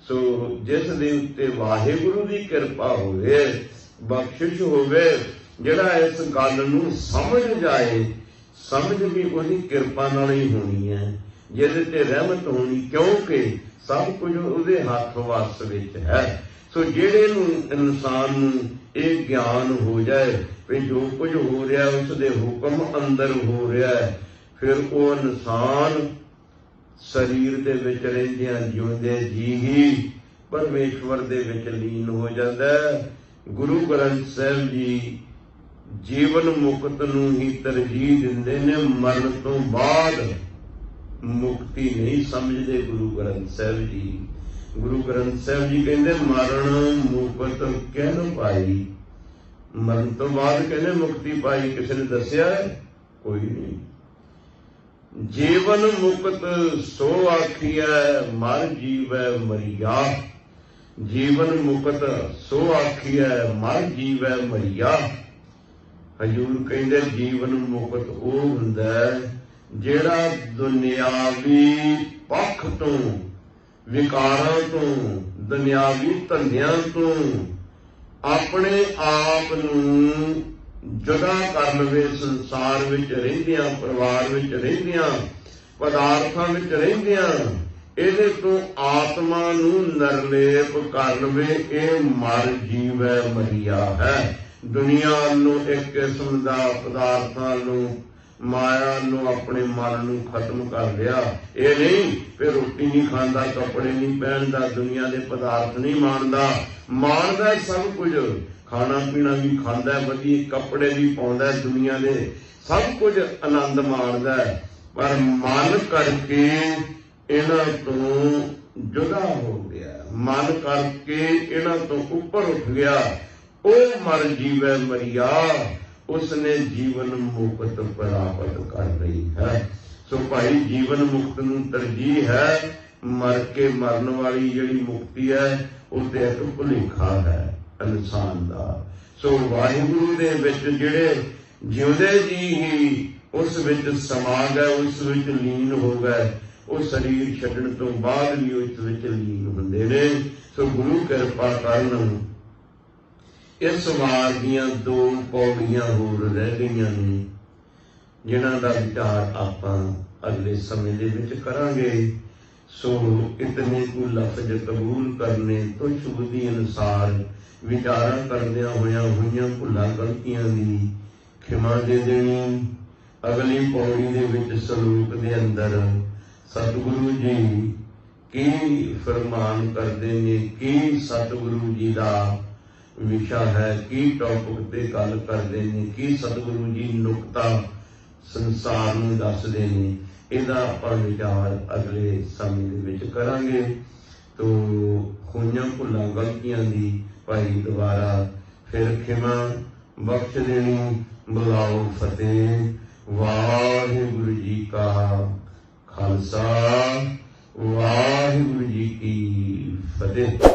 ਸੋ ਜਿਸ ਦੇ ਉੱਤੇ ਵਾਹਿਗੁਰੂ ਦੀ ਕਿਰਪਾ ਹੋਵੇ, ਬਖਸ਼ਿਸ਼ ਹੋਵੇ, ਜਿਹੜਾ ਇਸ ਗੱਲ ਨੂੰ ਸਮਝ ਜਾਏ, ਸਮਝ ਵੀ ਉਹਦੀ ਕਿਰਪਾ ਨਾਲ ਹੀ ਹੋਣੀ ਹੈ, ਜਿਹਦੇ ਤੇ ਰਹਿਮਤ ਹੋਣੀ, ਕਿਉਂਕਿ ਸਭ ਕੁਝ ਉਹਦੇ ਹੱਥ ਵੱਸ ਵਿੱਚ ਹੈ। ਸੋ ਜਿਹੜੇ ਨੂੰ ਇਨਸਾਨ ਨੂੰ ਇਹ ਗਿਆਨ ਹੋ ਜਾਏ ਵੀ ਜੋ ਕੁਝ ਹੋ ਰਿਹਾ ਉਸ ਦੇ ਹੁਕਮ ਅੰਦਰ ਹੋ ਰਿਹਾ, ਫਿਰ ਉਹ ਇਨਸਾਨ ਸਰੀਰ ਦੇ ਵਿੱਚ ਰਹਿੰਦਿਆਂ ਜਿਉਂਦੇ ਜੀ ਹੀ ਪਰਮੇਸ਼ਵਰ ਦੇ ਵਿੱਚ ਲੀਨ ਹੋ ਜਾਂਦਾ ਹੈ। ਗੁਰੂ ਗ੍ਰੰਥ ਸਾਹਿਬ ਜੀ ਜੀਵਨ ਮੁਕਤ ਨੂੰ ਹੀ ਤਰਜੀਹ ਦਿੰਦੇ ਨੇ, ਮਰਨ ਤੋਂ ਬਾਅਦ ਮੁਕਤੀ ਨਹੀਂ ਸਮਝਦੇ ਗੁਰੂ ਗ੍ਰੰਥ ਸਾਹਿਬ ਜੀ। ਗੁਰੂ ਗ੍ਰੰਥ ਸਾਹਿਬ ਜੀ ਕਹਿੰਦੇ ਮਰਨ ਮੁਕਤ ਕਹਿ ਨਾ ਪਾਈ, ਮਰਨ ਤੋਂ ਬਾਅਦ ਕਹਿੰਦੇ ਮੁਕਤੀ ਪਾਈ। ਕਿਸੇ ਨੇ ਦੱਸਿਆ? ਕੋਈ ਨਹੀਂ। ਜੀਵਨ ਮੁਕਤ ਸੋ ਆਖੀਐ ਮਰ ਜੀਵੈ ਮਰੀਆ, ਜੀਵਨ ਮੁਕਤ ਸੋ ਆਖੀਐ ਮਰ ਜੀਵੈ ਮਰੀਆ। ਹਜ਼ੂਰ ਕਹਿੰਦੇ ਜੀਵਨ ਮੁਕਤ ਉਹ ਹੁੰਦਾ ਜਿਹੜਾ ਦੁਨਿਆਵੀ ਪੱਖ ਤੋਂ, ਵਿਕਾਰਾਂ ਤੋਂ, ਦੁਨਿਆਵੀ ਧੰਦਿਆਂ ਤੋਂ ਆਪਣੇ ਆਪ ਨੂੰ ਜੁਦਾ ਕਰ ਲਵੇ। ਸੰਸਾਰ ਵਿੱਚ ਰਹਿੰਦਿਆਂ, ਪਰਿਵਾਰ ਵਿੱਚ ਰਹਿੰਦਿਆਂ, ਪਦਾਰਥਾਂ ਵਿੱਚ ਰਹਿੰਦਿਆਂ ਇਹਦੇ ਤੋਂ ਆਤਮਾ ਨੂੰ ਨਿਰਲੇਪ ਕਰ ਲਵੇ। ਇਹ ਮਰ ਜੀਵੈ ਮਰੀਆ ਹੈ। ਦੁਨੀਆ ਨੂੰ ਇੱਕ ਕਿਸਮ ਦਾ, ਪਦਾਰਥਾਂ ਨੂੰ, ਮਾਇਆ ਨੂੰ, ਆਪਣੇ ਮਨ ਨੂੰ ਖਤਮ ਕਰ ਲਿਆ। ਇਹ ਨਹੀਂ ਫਿਰ ਰੋਟੀ ਨਹੀਂ ਖਾਂਦਾ, ਕੱਪੜੇ ਨਹੀਂ ਪਹਿਨਦਾ, ਦੁਨੀਆ ਦੇ ਪਦਾਰਥ ਨਹੀਂ ਮਾਣਦਾ, ਮਾਣਦਾ ਸਭ ਕੁਝ, ਖਾਣਾ ਪੀਣਾ ਵੀ ਖਾਂਦਾ, ਵਧੀਆ ਕੱਪੜੇ ਵੀ ਪਾਉਂਦਾ, ਦੁਨੀਆ ਦੇ ਸਭ ਕੁਝ ਆਨੰਦ ਮਾਣਦਾ, ਪਰ ਮਨ ਕਰਕੇ ਇਹਨਾਂ ਤੋਂ ਜੁਦਾ ਹੋ ਗਿਆ, ਮਨ ਕਰਕੇ ਇਹਨਾਂ ਤੋਂ ਉੱਪਰ ਉੱਠ ਗਿਆ। ਉਹ ਮਰ ਜੀਵੈ ਮਰੀਆ, ਉਸਨੇ ਜੀਵਨ ਮੁਕਤ ਪ੍ਰਾਪਤ ਕਰ ਲਈ ਹੈ। ਸੋ ਭਾਈ ਜੀਵਨ ਮੁਕਤ ਨੂੰ ਤਰਜੀਹ ਹੈ। ਮਰ ਕੇ ਮਰਨ ਵਾਲੀ ਜਿਹੜੀ ਮੁਕਤੀ ਹੈ ਉਹ ਤੇ ਇੱਕ ਭੁਲੇਖਾ ਹੈ ਇਨਸਾਨ ਦਾ। ਸੋ ਵਾਹਿਗੁਰੂ ਦੇ ਵਿੱਚ ਜਿਹੜੇ ਜਿਉਂਦੇ ਜੀ ਹੀ ਉਸ ਵਿੱਚ ਸਮਾ ਗਏ, ਉਸ ਵਿੱਚ ਲੀਨ ਹੋ ਗਏ, ਉਹ ਸਰੀਰ ਛੱਡਣ ਤੋਂ ਬਾਅਦ ਵੀ ਉਸ ਵਿੱਚ ਲੀਨ ਹੁੰਦੇ ਨੇ। ਸੋ ਗੁਰੂ ਕਿਰਪਾ ਕਰਨ ਇਸ ਵਾਰ ਦੀਆਂ 2 ਪੌੜੀਆਂ ਹੋਰ ਰਹਿ ਗਈਆਂ ਨੇ, ਜਿਨ੍ਹਾਂ ਦਾ ਵਿਚਾਰ ਆਪਾਂ ਅਗਲੇ ਸਮੇਂ ਦੇ ਵਿੱਚ ਕਰਾਂਗੇ। ਸੋ ਇਤਨੇ ਕੁ ਲਫ਼ਜ਼ ਕਬੂਲ ਕਰਨੇ ਤੋਂ ਸ਼ੁਭਦੀ ਅਨੁਸਾਰ ਵਿਚਾਰਾਂ ਕਰਦਿਆਂ ਹੋਈਆਂ ਭੁੱਲਾਂ ਗਲਤੀਆਂ ਦੀ ਖਿਮਾ ਦੇ ਦੇਣੀ। ਅਗਲੀ ਪੌੜੀ ਦੇ ਵਿੱਚ ਸਲੋਕ ਦੇ ਅੰਦਰ ਸਤਿਗੁਰੂ ਜੀ ਕੀ ਫਰਮਾਨ ਕਰਦੇ ਨੇ, ਕੀ ਸਤਿਗੁਰੂ ਜੀ ਦਾ ਵਿਸ਼ਾ ਹੈ, ਕੀ ਟੌਪਿਕ ਤੇ ਗੱਲ ਕਰਦੇ ਨੇ, ਕੀ ਸਤਿਗੁਰੂ ਜੀ ਨੁਕਤਾ ਸੰਸਾਰ ਨੂੰ ਦੱਸਦੇ ਨੇ, ਇਹਦਾ ਆਪਾਂ ਵਿਚਾਰ ਅਗਲੇ ਸਮੇਂ ਦੇ ਵਿੱਚ ਕਰਾਂਗੇ। ਤੋ ਹੋਈਆਂ ਭੁੱਲਾਂ ਗਲਤੀਆਂ ਦੀ ਭਾਈ ਦੁਬਾਰਾ ਫਿਰ ਖਿਮਾ ਬਖਸ਼ ਦੇਣੀ। ਬੁਲਾਓ ਫਤਿਹ। ਵਾਹਿਗੁਰੂ ਜੀ ਕਾ ਖਾਲਸਾ, ਵਾਹਿਗੁਰੂ ਜੀ ਕੀ ਫਤਿਹ।